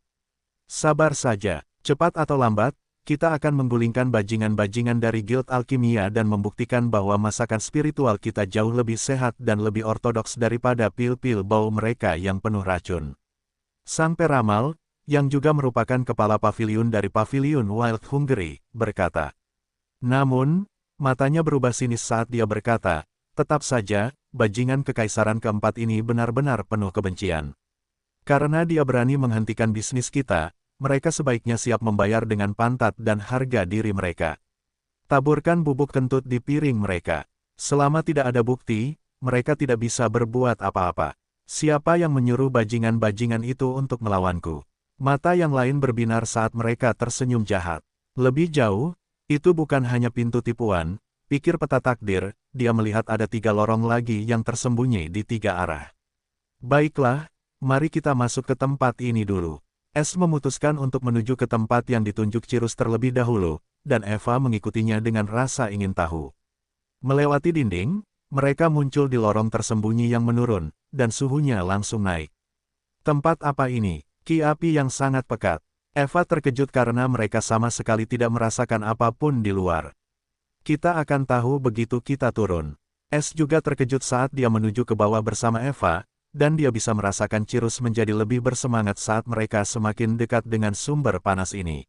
Speaker 1: Sabar saja, cepat atau lambat, kita akan menggulingkan bajingan-bajingan dari Guild Alkimia dan membuktikan bahwa masakan spiritual kita jauh lebih sehat dan lebih ortodoks daripada pil-pil bau mereka yang penuh racun. Sang peramal, yang juga merupakan kepala pavilion dari pavilion Wild Hungry, berkata. Namun, matanya berubah sinis saat dia berkata, tetap saja, bajingan kekaisaran keempat ini benar-benar penuh kebencian. Karena dia berani menghentikan bisnis kita, mereka sebaiknya siap membayar dengan pantat dan harga diri mereka. Taburkan bubuk kentut di piring mereka. Selama tidak ada bukti, mereka tidak bisa berbuat apa-apa. Siapa yang menyuruh bajingan-bajingan itu untuk melawanku? Mata yang lain berbinar saat mereka tersenyum jahat. Lebih jauh, itu bukan hanya pintu tipuan, pikir peta takdir, dia melihat ada 3 lorong lagi yang tersembunyi di 3 arah. Baiklah, mari kita masuk ke tempat ini dulu. S memutuskan untuk menuju ke tempat yang ditunjuk Cirus terlebih dahulu, dan Eva mengikutinya dengan rasa ingin tahu. Melewati dinding, mereka muncul di lorong tersembunyi yang menurun, dan suhunya langsung naik. Tempat apa ini? Ki api yang sangat pekat. Eva terkejut karena mereka sama sekali tidak merasakan apapun di luar. Kita akan tahu begitu kita turun. S juga terkejut saat dia menuju ke bawah bersama Eva, dan dia bisa merasakan Cirus menjadi lebih bersemangat saat mereka semakin dekat dengan sumber panas ini.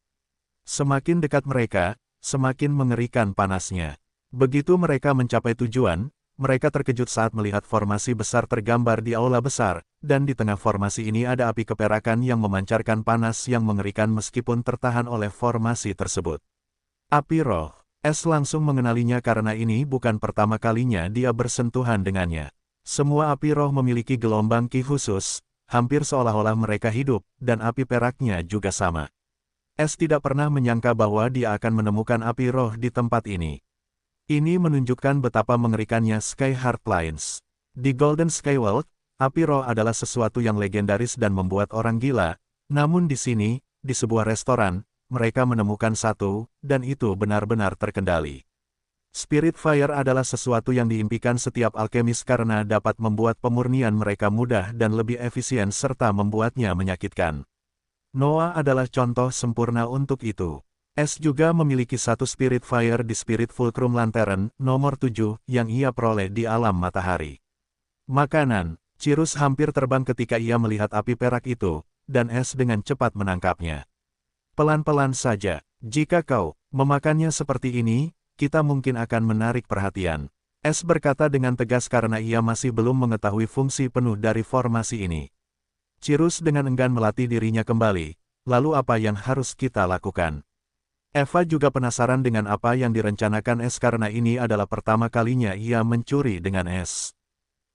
Speaker 1: Semakin dekat mereka, semakin mengerikan panasnya. Begitu mereka mencapai tujuan, mereka terkejut saat melihat formasi besar tergambar di aula besar, dan di tengah formasi ini ada api keperakan yang memancarkan panas yang mengerikan meskipun tertahan oleh formasi tersebut. Api roh. S langsung mengenalinya karena ini bukan pertama kalinya dia bersentuhan dengannya. Semua api roh memiliki gelombang ki khusus, hampir seolah-olah mereka hidup, dan api peraknya juga sama. S tidak pernah menyangka bahwa dia akan menemukan api roh di tempat ini. Ini menunjukkan betapa mengerikannya Sky Heart Lines. Di Golden Skyworld, api roh adalah sesuatu yang legendaris dan membuat orang gila, namun di sini, di sebuah restoran, mereka menemukan satu, dan itu benar-benar terkendali. Spirit Fire adalah sesuatu yang diimpikan setiap alkemis karena dapat membuat pemurnian mereka mudah dan lebih efisien serta membuatnya menyakitkan. Noah adalah contoh sempurna untuk itu. S juga memiliki satu Spirit Fire di Spirit Fulcrum Lantern, nomor 7, yang ia peroleh di alam matahari. Makanan, Cirus hampir terbang ketika ia melihat api perak itu, dan S dengan cepat menangkapnya. Pelan-pelan saja, jika kau memakannya seperti ini, kita mungkin akan menarik perhatian. S berkata dengan tegas karena ia masih belum mengetahui fungsi penuh dari formasi ini. Cirus dengan enggan melatih dirinya kembali, lalu apa yang harus kita lakukan? Eva juga penasaran dengan apa yang direncanakan S karena ini adalah pertama kalinya ia mencuri dengan S.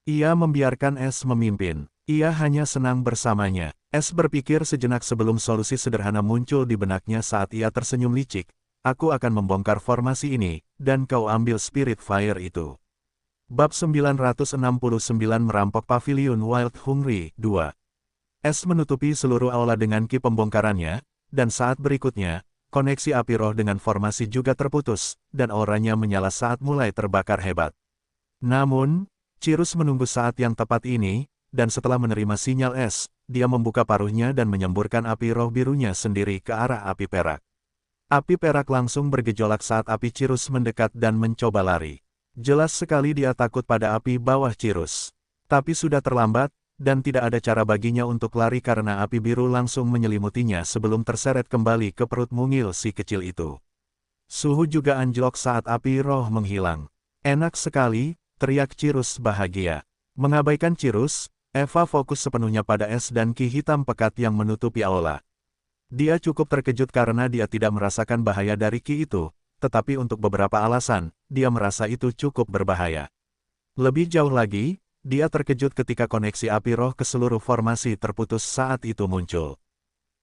Speaker 1: Ia membiarkan S memimpin. Ia hanya senang bersamanya. S berpikir sejenak sebelum solusi sederhana muncul di benaknya saat ia tersenyum licik. Aku akan membongkar formasi ini, dan kau ambil Spirit Fire itu. Bab 969 Merampok Paviliun Wild Hungry 2. Es menutupi seluruh aula dengan ki pembongkarannya, dan saat berikutnya, koneksi api roh dengan formasi juga terputus, dan auranya menyala saat mulai terbakar hebat. Namun, Cirrus menunggu saat yang tepat ini, dan setelah menerima sinyal es, dia membuka paruhnya dan menyemburkan api roh birunya sendiri ke arah api perak. Api perak langsung bergejolak saat api Cirrus mendekat dan mencoba lari. Jelas sekali dia takut pada api bawah Cirrus. Tapi sudah terlambat, dan tidak ada cara baginya untuk lari karena api biru langsung menyelimutinya sebelum terseret kembali ke perut mungil si kecil itu. Suhu juga anjlok saat api roh menghilang. Enak sekali, teriak Cirrus bahagia. Mengabaikan Cirrus, Eva fokus sepenuhnya pada es dan ki hitam pekat yang menutupi aula. Dia cukup terkejut karena dia tidak merasakan bahaya dari ki itu, tetapi untuk beberapa alasan, dia merasa itu cukup berbahaya. Lebih jauh lagi, dia terkejut ketika koneksi api roh ke seluruh formasi terputus saat itu muncul.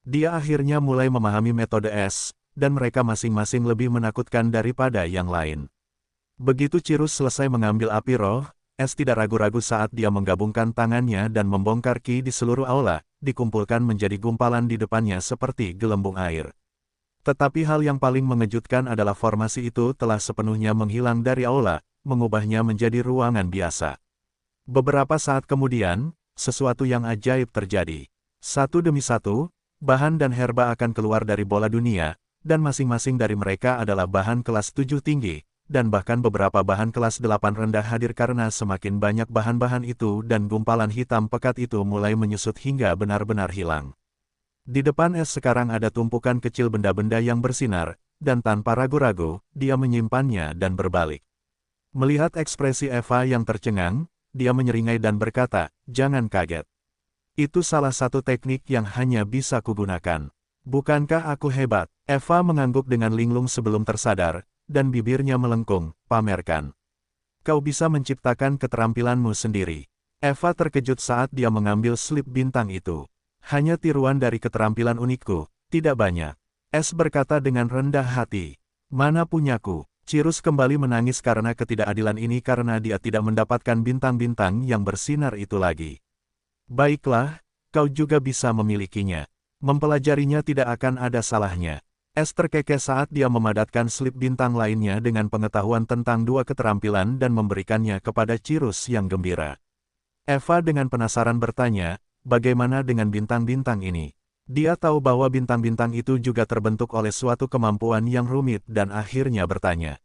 Speaker 1: Dia akhirnya mulai memahami metode es, dan mereka masing-masing lebih menakutkan daripada yang lain. Begitu Cirrus selesai mengambil api roh, es tidak ragu-ragu saat dia menggabungkan tangannya dan membongkar ki di seluruh aula, dikumpulkan menjadi gumpalan di depannya seperti gelembung air. Tetapi hal yang paling mengejutkan adalah formasi itu telah sepenuhnya menghilang dari aula, mengubahnya menjadi ruangan biasa. Beberapa saat kemudian, sesuatu yang ajaib terjadi. Satu demi satu, bahan dan herba akan keluar dari bola dunia, dan masing-masing dari mereka adalah bahan kelas 7 tinggi, dan bahkan beberapa bahan kelas 8 rendah hadir karena semakin banyak bahan-bahan itu dan gumpalan hitam pekat itu mulai menyusut hingga benar-benar hilang. Di depan es sekarang ada tumpukan kecil benda-benda yang bersinar, dan tanpa ragu-ragu, dia menyimpannya dan berbalik. Melihat ekspresi Eva yang tercengang, dia menyeringai dan berkata, "Jangan kaget. Itu salah satu teknik yang hanya bisa kugunakan. Bukankah aku hebat?" Eva mengangguk dengan linglung sebelum tersadar, dan bibirnya melengkung, "Pamerkan. Kau bisa menciptakan keterampilanmu sendiri." Eva terkejut saat dia mengambil slip bintang itu. "Hanya tiruan dari keterampilan unikku, tidak banyak." Es berkata dengan rendah hati. "Mana punyaku?" Cirrus kembali menangis karena ketidakadilan ini karena dia tidak mendapatkan bintang-bintang yang bersinar itu lagi. "Baiklah, kau juga bisa memilikinya. Mempelajarinya tidak akan ada salahnya." Es terkekeh saat dia memadatkan slip bintang lainnya dengan pengetahuan tentang dua keterampilan dan memberikannya kepada Cirrus yang gembira. Eva dengan penasaran bertanya, "Bagaimana dengan bintang-bintang ini?" Dia tahu bahwa bintang-bintang itu juga terbentuk oleh suatu kemampuan yang rumit dan akhirnya bertanya.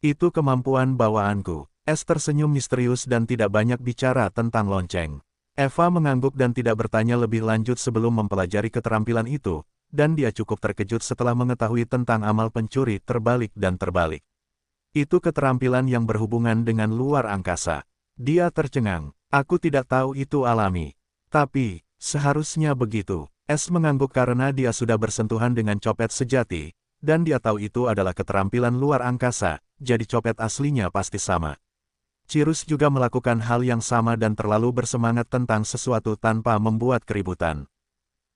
Speaker 1: "Itu kemampuan bawaanku." Es tersenyum misterius dan tidak banyak bicara tentang lonceng. Eva mengangguk dan tidak bertanya lebih lanjut sebelum mempelajari keterampilan itu, dan dia cukup terkejut setelah mengetahui tentang amal pencuri terbalik dan terbalik. Itu keterampilan yang berhubungan dengan luar angkasa. Dia tercengang. "Aku tidak tahu itu alami. Tapi, seharusnya begitu." Es mengangguk karena dia sudah bersentuhan dengan copet sejati, dan dia tahu itu adalah keterampilan luar angkasa, jadi copet aslinya pasti sama. Cirrus juga melakukan hal yang sama dan terlalu bersemangat tentang sesuatu tanpa membuat keributan.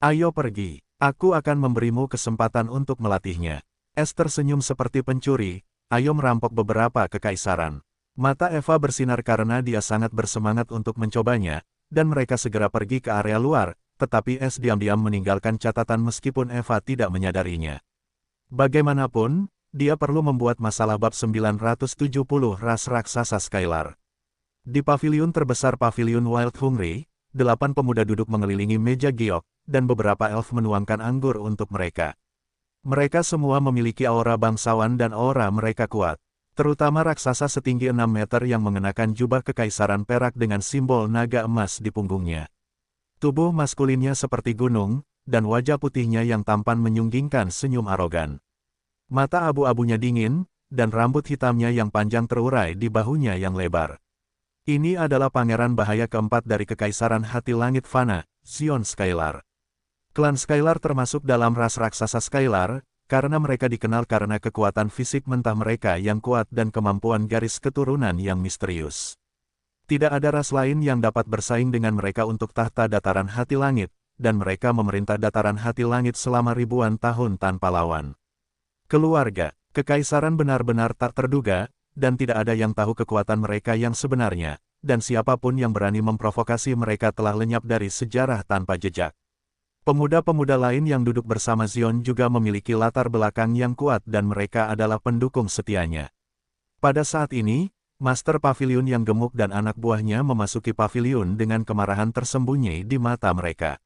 Speaker 1: "Ayo pergi, aku akan memberimu kesempatan untuk melatihnya." Es tersenyum seperti pencuri, "Ayo merampok beberapa kekaisaran." Mata Eva bersinar karena dia sangat bersemangat untuk mencobanya, dan mereka segera pergi ke area luar, tetapi Es diam-diam meninggalkan catatan meskipun Eva tidak menyadarinya. Bagaimanapun, dia perlu membuat masalah bab 970 ras raksasa Skylar. Di paviliun terbesar Paviliun Wild Hungry, 8 pemuda duduk mengelilingi meja giok, dan beberapa elf menuangkan anggur untuk mereka. Mereka semua memiliki aura bangsawan dan aura mereka kuat. Terutama raksasa setinggi 6 meter yang mengenakan jubah kekaisaran perak dengan simbol naga emas di punggungnya. Tubuh maskulinnya seperti gunung, dan wajah putihnya yang tampan menyunggingkan senyum arogan. Mata abu-abunya dingin, dan rambut hitamnya yang panjang terurai di bahunya yang lebar. Ini adalah pangeran bahaya keempat dari kekaisaran hati langit fana, Sion Skylar. Klan Skylar termasuk dalam ras raksasa Skylar, karena mereka dikenal karena kekuatan fisik mentah mereka yang kuat dan kemampuan garis keturunan yang misterius. Tidak ada ras lain yang dapat bersaing dengan mereka untuk tahta dataran hati langit, dan mereka memerintah dataran hati langit selama ribuan tahun tanpa lawan. Keluarga, kekaisaran benar-benar tak terduga, dan tidak ada yang tahu kekuatan mereka yang sebenarnya, dan siapapun yang berani memprovokasi mereka telah lenyap dari sejarah tanpa jejak. Pemuda-pemuda lain yang duduk bersama Zion juga memiliki latar belakang yang kuat dan mereka adalah pendukung setianya. Pada saat ini, Master Pavilion yang gemuk dan anak buahnya memasuki pavilion dengan kemarahan tersembunyi di mata mereka.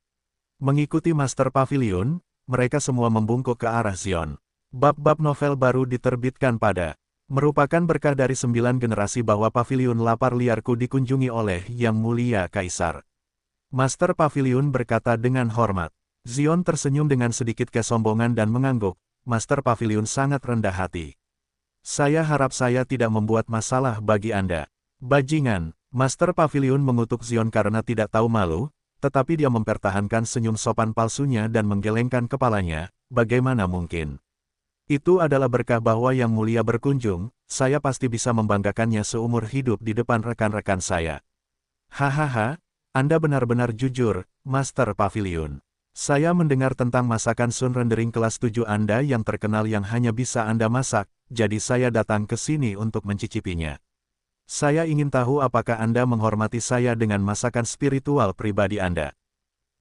Speaker 1: Mengikuti Master Pavilion, mereka semua membungkuk ke arah Zion. Bab-bab novel baru diterbitkan pada merupakan berkah dari 9 generasi bahwa pavilion lapar liarku dikunjungi oleh Yang Mulia Kaisar. Master Pavilion berkata dengan hormat. Zion tersenyum dengan sedikit kesombongan dan mengangguk. Master Pavilion sangat rendah hati. Saya harap saya tidak membuat masalah bagi Anda. Bajingan, Master Pavilion mengutuk Zion karena tidak tahu malu, tetapi dia mempertahankan senyum sopan palsunya dan menggelengkan kepalanya. Bagaimana mungkin? Itu adalah berkah bahwa Yang Mulia berkunjung, saya pasti bisa membanggakannya seumur hidup di depan rekan-rekan saya. Hahaha, Anda benar-benar jujur, Master Pavilion. Saya mendengar tentang masakan Sun Rendering kelas 7 Anda yang terkenal yang hanya bisa Anda masak, jadi saya datang ke sini untuk mencicipinya. Saya ingin tahu apakah Anda menghormati saya dengan masakan spiritual pribadi Anda.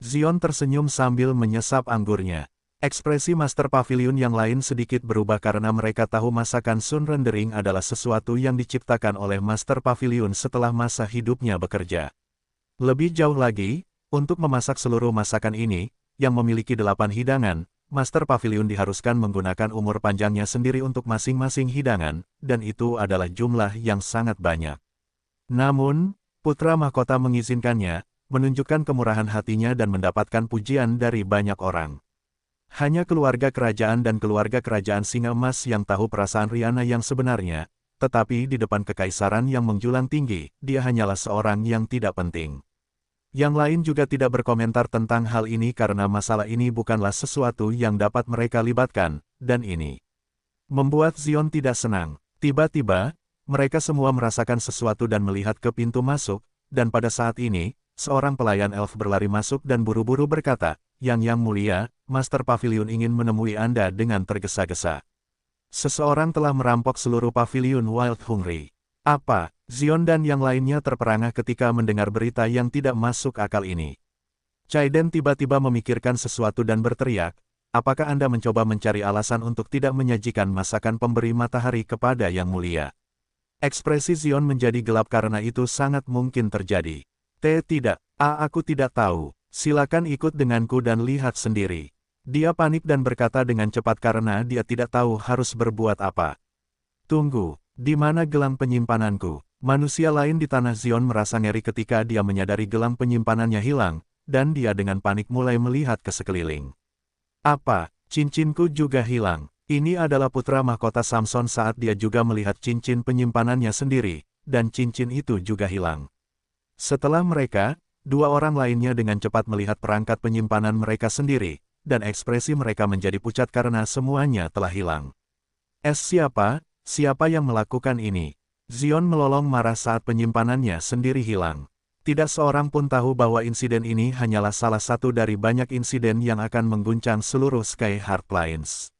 Speaker 1: Zion tersenyum sambil menyesap anggurnya. Ekspresi Master Pavilion yang lain sedikit berubah karena mereka tahu masakan Sun Rendering adalah sesuatu yang diciptakan oleh Master Pavilion setelah masa hidupnya bekerja. Lebih jauh lagi, untuk memasak seluruh masakan ini, yang memiliki 8 hidangan, Master Pavilion diharuskan menggunakan umur panjangnya sendiri untuk masing-masing hidangan, dan itu adalah jumlah yang sangat banyak. Namun, putra mahkota mengizinkannya, menunjukkan kemurahan hatinya dan mendapatkan pujian dari banyak orang. Hanya keluarga kerajaan dan keluarga kerajaan Singa Emas yang tahu perasaan Rihanna yang sebenarnya, tetapi di depan kekaisaran yang menjulang tinggi, dia hanyalah seorang yang tidak penting. Yang lain juga tidak berkomentar tentang hal ini karena masalah ini bukanlah sesuatu yang dapat mereka libatkan, dan ini membuat Zion tidak senang. Tiba-tiba, mereka semua merasakan sesuatu dan melihat ke pintu masuk, dan pada saat ini, seorang pelayan elf berlari masuk dan buru-buru berkata, Yang Mulia, Master Pavilion ingin menemui Anda dengan tergesa-gesa. Seseorang telah merampok seluruh pavilion Wild Hungry. Apa? Zion dan yang lainnya terperangah ketika mendengar berita yang tidak masuk akal ini. Chaiden tiba-tiba memikirkan sesuatu dan berteriak, apakah Anda mencoba mencari alasan untuk tidak menyajikan masakan pemberi matahari kepada Yang Mulia? Ekspresi Zion menjadi gelap karena itu sangat mungkin terjadi. Tidak. Aku tidak tahu. Silakan ikut denganku dan lihat sendiri. Dia panik dan berkata dengan cepat karena dia tidak tahu harus berbuat apa. Tunggu, di mana gelang penyimpananku? Manusia lain di tanah Zion merasa ngeri ketika dia menyadari gelang penyimpanannya hilang, dan dia dengan panik mulai melihat ke sekeliling. Apa? Cincinku juga hilang. Ini adalah putra mahkota Samson saat dia juga melihat cincin penyimpanannya sendiri, dan cincin itu juga hilang. Setelah mereka, dua orang lainnya dengan cepat melihat perangkat penyimpanan mereka sendiri, dan ekspresi mereka menjadi pucat karena semuanya telah hilang. Siapa yang melakukan ini? Zion melolong marah saat penyimpanannya sendiri hilang. Tidak seorang pun tahu bahwa insiden ini hanyalah salah satu dari banyak insiden yang akan mengguncang seluruh Sky Heart Plains.